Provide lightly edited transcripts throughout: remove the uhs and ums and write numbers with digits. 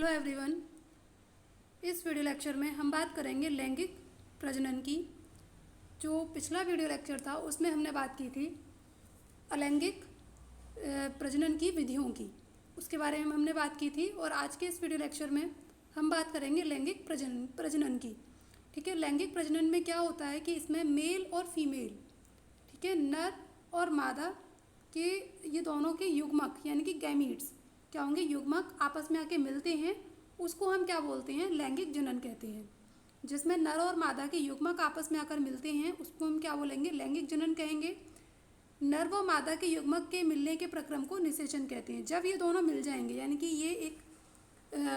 Hello everyone. इस video lecture में हम बात करेंगे लैंगिक प्रजनन की। जो पिछला वीडियो लेक्चर था उसमें हमने बात की थी अलैंगिक प्रजनन की विधियों की, उसके बारे में हमने बात की थी। और आज के इस वीडियो लेक्चर में हम बात करेंगे लैंगिक प्रजनन की। ठीक है, लैंगिक प्रजनन में क्या होता है कि इसमें मेल और फीमेल, ठीक है, नर और मादा के ये दोनों के युग्मक यानी कि गैमीट्स क्या होंगे, युग्मक आपस में आके मिलते हैं, उसको हम क्या बोलते हैं, लैंगिक जनन कहते हैं। जिसमें नर और मादा के युग्मक आपस में आकर मिलते हैं उसको हम क्या बोलेंगे, लैंगिक जनन कहेंगे। नर व मादा के युग्मक के मिलने के प्रक्रम को निषेचन कहते हैं। जब ये दोनों मिल जाएंगे यानी कि ये एक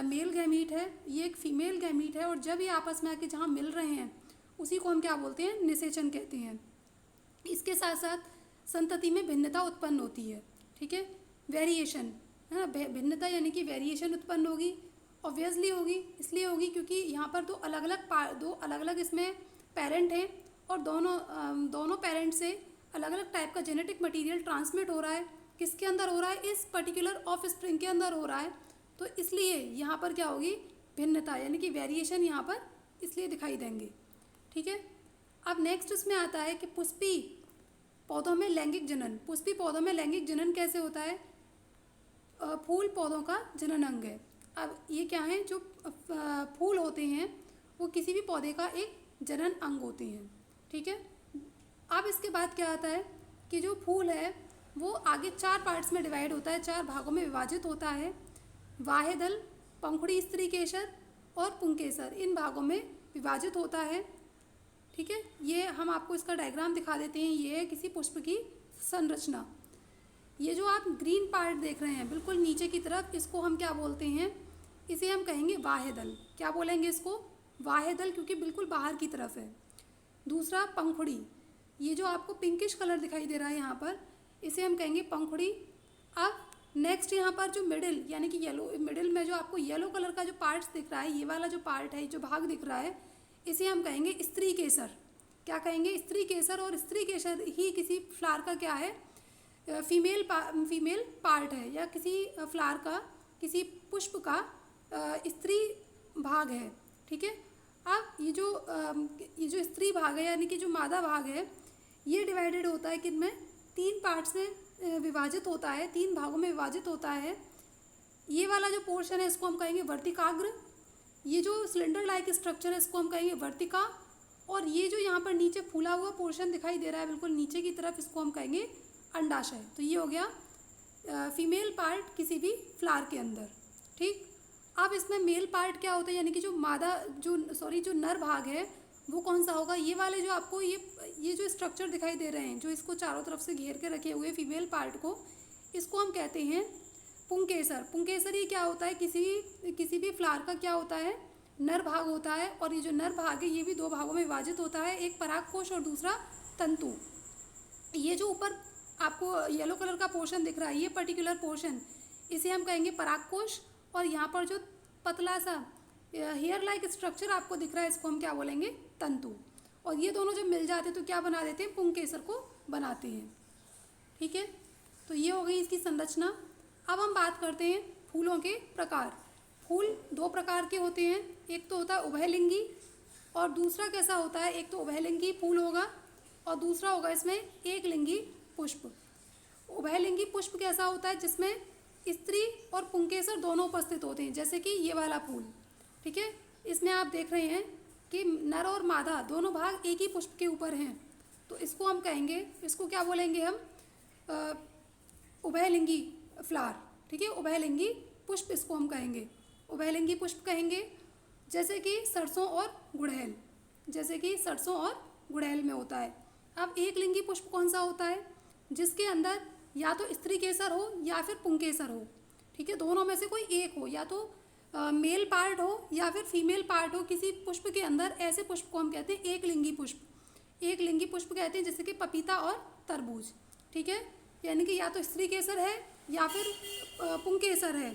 मेल गैमीट है, ये एक फीमेल गैमीट है, और जब ये आपस में आके जहाँ मिल रहे हैं उसी को हम क्या बोलते हैं, निषेचन कहते हैं। इसके साथ साथ संतति में भिन्नता उत्पन्न होती है। ठीक है, वेरिएशन है ना, भिन्नता यानी कि वेरिएशन उत्पन्न होगी। ऑब्वियसली होगी, इसलिए होगी क्योंकि यहाँ पर दो अलग अलग इसमें पेरेंट हैं और दोनों पेरेंट से अलग अलग टाइप का जेनेटिक मटेरियल ट्रांसमिट हो रहा है। किसके अंदर हो रहा है, इस पर्टिकुलर ऑफ स्प्रिंग के अंदर हो रहा है। तो इसलिए यहाँ पर क्या होगी, भिन्नता यानी कि वेरिएशन यहाँ पर इसलिए दिखाई देंगे। ठीक है, अब नेक्स्ट इसमें आता है कि पुष्पी पौधों में लैंगिक जनन। पुष्पी पौधों में लैंगिक जनन कैसे होता है, फूल पौधों का जनन अंग है। अब ये क्या है, जो फूल होते हैं वो किसी भी पौधे का एक जनन अंग होते हैं। ठीक है, अब इसके बाद क्या आता है कि जो फूल है वो आगे 4 पार्ट्स में डिवाइड होता है, 4 भागों में विभाजित होता है। वाहेदल, पंखुड़ी, स्त्री केसर और पुंकेसर, इन भागों में विभाजित होता है। ठीक है, ये हम आपको इसका डायग्राम दिखा देते हैं। ये है किसी पुष्प की संरचना। ये जो आप ग्रीन पार्ट देख रहे हैं बिल्कुल नीचे की तरफ, इसको हम क्या बोलते हैं, इसे हम कहेंगे वाहेदल। क्या बोलेंगे इसको, वाहेदल, क्योंकि बिल्कुल बाहर की तरफ है। दूसरा पंखुड़ी, ये जो आपको पिंकिश कलर दिखाई दे रहा है यहाँ पर, इसे हम कहेंगे पंखुड़ी। अब नेक्स्ट यहाँ पर जो मिडिल यानी कि येलो, मिडिल में जो आपको येलो कलर का जो पार्ट्स दिख रहा है, ये वाला जो पार्ट है, जो भाग दिख रहा है, इसे हम कहेंगे स्त्री केसर। क्या कहेंगे, स्त्री केसर। और स्त्री केसर ही किसी फ्लावर का क्या है, फीमेल पार्ट है, या किसी फ्लावर का, किसी पुष्प का स्त्री भाग है। ठीक है, अब ये जो स्त्री भाग है यानी कि जो मादा भाग है, ये डिवाइडेड होता है किनमें, 3 पार्ट्स में विभाजित होता है, 3 भागों में विभाजित होता है। ये वाला जो पोर्शन है इसको हम कहेंगे वर्तिकाग्र। ये जो सिलेंडर लाइक स्ट्रक्चर है इसको हम कहेंगे वर्तिका। और ये जो यहाँ पर नीचे फूला हुआ पोर्शन दिखाई दे रहा है बिल्कुल नीचे की तरफ, इसको हम कहेंगे अंडाशय। तो ये हो गया फीमेल पार्ट किसी भी फ्लावर के अंदर। ठीक, अब इसमें मेल पार्ट क्या होता है, यानी कि जो नर भाग है वो कौन सा होगा, ये वाले जो आपको ये जो स्ट्रक्चर दिखाई दे रहे हैं, जो इसको चारों तरफ से घेर के रखे हुए फीमेल पार्ट को, इसको हम कहते हैं पुंकेसर। पुंकेसर ये क्या होता है, किसी भी फ्लावर का क्या होता है, नर भाग होता है। और ये जो नर भाग है ये भी 2 भागों में विभाजित होता है, एक परागकोश और दूसरा तंतु। ये जो ऊपर आपको येलो कलर का पोर्शन दिख रहा है, ये पर्टिकुलर पोर्शन, इसे हम कहेंगे परागकोश। और यहाँ पर जो पतला सा हेयर लाइक स्ट्रक्चर आपको दिख रहा है, इसको हम क्या बोलेंगे, तंतु। और ये दोनों जब मिल जाते हैं तो क्या बना देते हैं, पुंकेसर को बनाते हैं। ठीक है, तो ये हो गई इसकी संरचना। अब हम बात करते हैं फूलों के प्रकार। फूल 2 प्रकार के होते हैं, एक तो होता है उभयलिंगी और दूसरा कैसा होता है, एक तो उभयलिंगी फूल होगा और दूसरा होगा इसमें एकलिंगी पुष्प। उभयलिंगी पुष्प कैसा होता है, जिसमें स्त्री और पुंकेसर दोनों उपस्थित होते हैं, जैसे कि ये वाला फूल। ठीक है, इसमें आप देख रहे हैं कि नर और मादा दोनों भाग एक ही पुष्प के ऊपर हैं, तो इसको हम कहेंगे, इसको क्या बोलेंगे हम, उभयलिंगी फ्लावर। ठीक है, उभयलिंगी पुष्प इसको हम कहेंगे, उभयलिंगी पुष्प कहेंगे। जैसे कि सरसों और गुड़हल, जैसे कि सरसों और गुड़हल में होता है। अब एकलिंगी पुष्प कौन सा होता है, जिसके अंदर या तो स्त्री केसर हो या फिर पुंकेसर हो। ठीक है, दोनों में से कोई एक हो, या तो मेल पार्ट हो या फिर फीमेल पार्ट हो किसी पुष्प के अंदर। ऐसे पुष्प को हम कहते हैं एकलिंगी पुष्प। एकलिंगी पुष्प कहते हैं जैसे कि पपीता और तरबूज। ठीक है, यानी कि या तो स्त्री केसर है या फिर पुंकेसर है।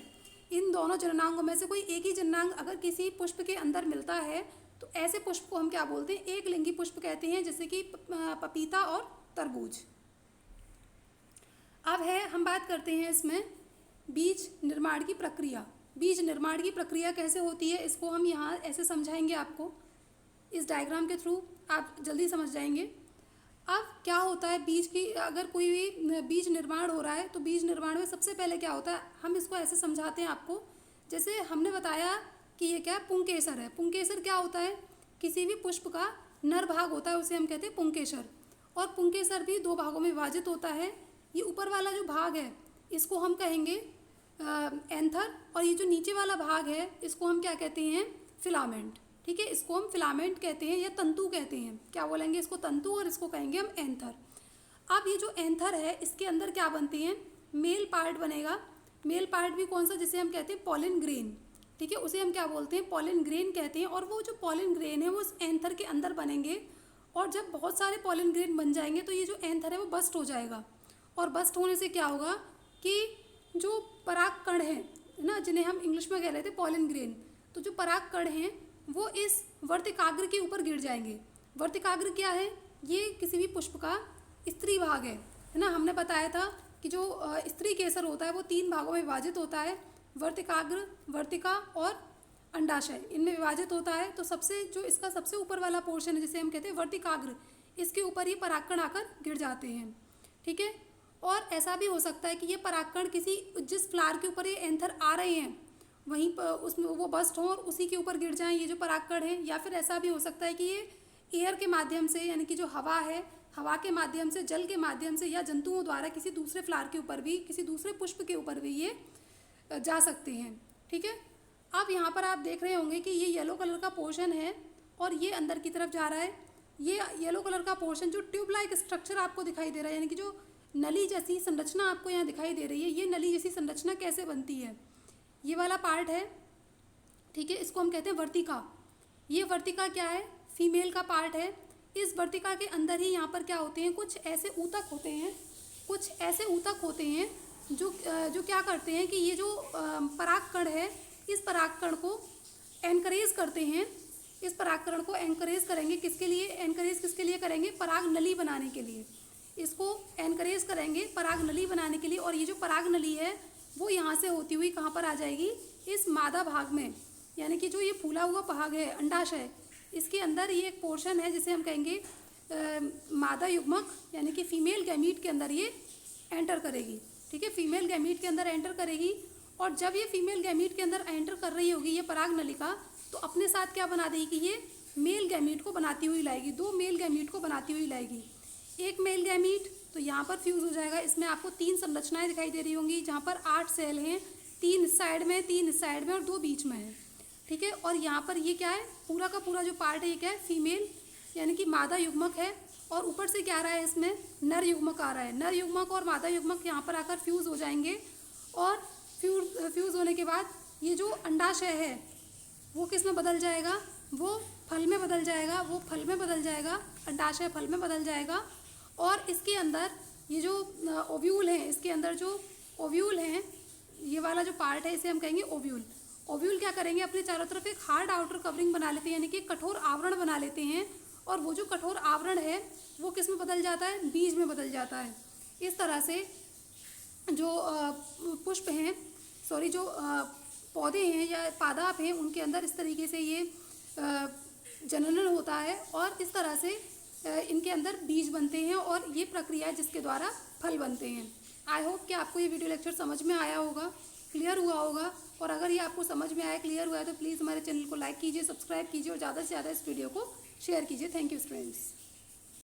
इन दोनों जननांगों में से कोई एक ही जननांग अगर किसी पुष्प के अंदर मिलता है तो ऐसे पुष्प को हम क्या बोलते हैं, एकलिंगी पुष्प कहते हैं, जैसे कि पपीता और तरबूज। अब हम बात करते हैं इसमें बीज निर्माण की प्रक्रिया। बीज निर्माण की प्रक्रिया कैसे होती है इसको हम यहाँ ऐसे समझाएंगे आपको, इस डायग्राम के थ्रू आप जल्दी समझ जाएंगे। अब क्या होता है बीज की, अगर कोई भी बीज निर्माण हो रहा है तो बीज निर्माण में सबसे पहले क्या होता है, हम इसको ऐसे समझाते हैं आपको। जैसे हमने बताया कि ये क्या है, पुंकेसर है। पुंकेसर क्या होता है, किसी भी पुष्प का नर भाग होता है, उसे हम कहते हैं पुंकेसर। और पुंकेसर भी 2 भागों में विभाजित होता है। ये ऊपर वाला जो भाग है इसको हम कहेंगे एंथर, और ये जो नीचे वाला भाग है इसको हम क्या कहते हैं, फिलामेंट। ठीक है, इसको हम फिलामेंट कहते हैं या तंतु कहते हैं। क्या बोलेंगे, इसको तंतु, और इसको कहेंगे हम एंथर। अब ये जो एंथर है इसके अंदर क्या बनते हैं, मेल पार्ट बनेगा। मेल पार्ट भी कौन सा, जिसे हम कहते हैं पॉलन ग्रेन। ठीक है, उसे हम क्या बोलते हैं, पॉलन ग्रेन कहते हैं। और वो जो पॉलन ग्रेन है वो उस एंथर के अंदर बनेंगे। और जब बहुत सारे पॉलन ग्रेन बन जाएंगे तो ये जो एंथर है वो बस्ट हो जाएगा। और बस्ट होने से क्या होगा कि जो पराग कण है ना, जिन्हें हम इंग्लिश में कह रहे थे पॉलन ग्रेन, तो जो पराग कण हैं वो इस वर्तिकाग्र के ऊपर गिर जाएंगे। वर्तिकाग्र क्या है, ये किसी भी पुष्प का स्त्री भाग है ना। हमने बताया था कि जो स्त्री केसर होता है वो 3 भागों में विभाजित होता है, वर्तिकाग्र, वर्तिका और अंडाशय, इनमें विभाजित होता है। तो सबसे जो इसका सबसे ऊपर वाला पोर्शन है जिसे हम कहते हैं वर्तिकाग्र, इसके ऊपर ये परागकण आकर गिर जाते हैं। ठीक है, और ऐसा भी हो सकता है कि ये परागकण किसी, जिस फ्लावर के ऊपर ये एंथर आ रहे हैं वहीं पर उसमें वो बस्ट हों और उसी के ऊपर गिर जाएं ये जो परागकण है। या फिर ऐसा भी हो सकता है कि ये एयर के माध्यम से, यानी कि जो हवा है, हवा के माध्यम से, जल के माध्यम से या जंतुओं द्वारा किसी दूसरे फ्लावर के ऊपर भी, किसी दूसरे पुष्प के ऊपर भी ये जा सकते हैं। ठीक है, अब यहाँ पर आप देख रहे होंगे कि ये येलो कलर का पोर्शन है और ये अंदर की तरफ जा रहा है। ये येलो कलर का पोर्शन जो ट्यूब लाइक स्ट्रक्चर आपको दिखाई दे रहा है, यानी कि जो नली जैसी संरचना आपको यहाँ दिखाई दे रही है, ये नली जैसी संरचना कैसे बनती है, ये वाला पार्ट है। ठीक है, इसको हम कहते हैं वर्तिका। ये वर्तिका क्या है, फीमेल का पार्ट है। इस वर्तिका के अंदर ही यहाँ पर क्या होते हैं, कुछ ऐसे ऊतक होते हैं, कुछ ऐसे ऊतक होते हैं जो क्या करते हैं कि ये जो परागकण है, इस परागकण को एनकरेज करते हैं। इस परागकण को एनकरेज करेंगे, किसके लिए एनकरेज, किसके लिए करेंगे, पराग नली बनाने के लिए। इसको एनकरेज करेंगे पराग नली बनाने के लिए। और ये जो पराग नली है वो यहाँ से होती हुई कहाँ पर आ जाएगी, इस मादा भाग में, यानी कि जो ये फूला हुआ भाग है अंडाशय, इसके अंदर ये एक पोर्शन है जिसे हम कहेंगे मादा युग्मक, यानी कि फीमेल गैमीट के अंदर ये एंटर करेगी। ठीक है, फीमेल गैमीट के अंदर एंटर करेगी। और जब ये फीमेल गैमीट के अंदर एंटर कर रही होगी ये पराग नलिका, तो अपने साथ क्या बना देगी कि ये मेल गैमीट को बनाती हुई लाएगी, 2 मेल गैमीट को बनाती हुई लाएगी। एक मेल गैमीट तो यहाँ पर फ्यूज़ हो जाएगा। इसमें आपको 3 संरचनाएं दिखाई दे रही होंगी, जहाँ पर 8 सेल हैं, 3 इस साइड में, 3 इस साइड में और 2 बीच में है। ठीक है, और यहाँ पर ये क्या है, पूरा का पूरा जो पार्ट है ये क्या है, फीमेल यानी कि मादा युग्मक है। और ऊपर से क्या आ रहा है, इसमें नर युग्मक आ रहा है। नर युग्मक और मादा युग्मक यहाँ पर आकर फ्यूज़ हो जाएंगे। और फ्यूज़ होने के बाद ये जो अंडाशय है वो किस में बदल जाएगा, वो फल में बदल जाएगा, वो फल में बदल जाएगा, अंडाशय फल में बदल जाएगा। और इसके अंदर ये जो ओव्यूल है, इसके अंदर जो ओव्यूल हैं, ये वाला जो पार्ट है इसे हम कहेंगे ओव्यूल। ओव्यूल क्या करेंगे, अपने चारों तरफ एक हार्ड आउटर कवरिंग बना लेते हैं, यानी कि कठोर आवरण बना लेते हैं। और वो जो कठोर आवरण है वो किस में बदल जाता है, बीज में बदल जाता है। इस तरह से जो पुष्प हैं, सॉरी जो पौधे हैं या पादप हैं, उनके अंदर इस तरीके से ये जननन होता है और इस तरह से इनके अंदर बीज बनते हैं और ये प्रक्रिया जिसके द्वारा फल बनते हैं। आई होप कि आपको ये वीडियो लेक्चर समझ में आया होगा, क्लियर हुआ होगा। और अगर ये आपको समझ में आया, क्लियर हुआ है, तो प्लीज़ हमारे चैनल को लाइक कीजिए, सब्सक्राइब कीजिए और ज़्यादा से ज़्यादा इस वीडियो को शेयर कीजिए। Thank you students.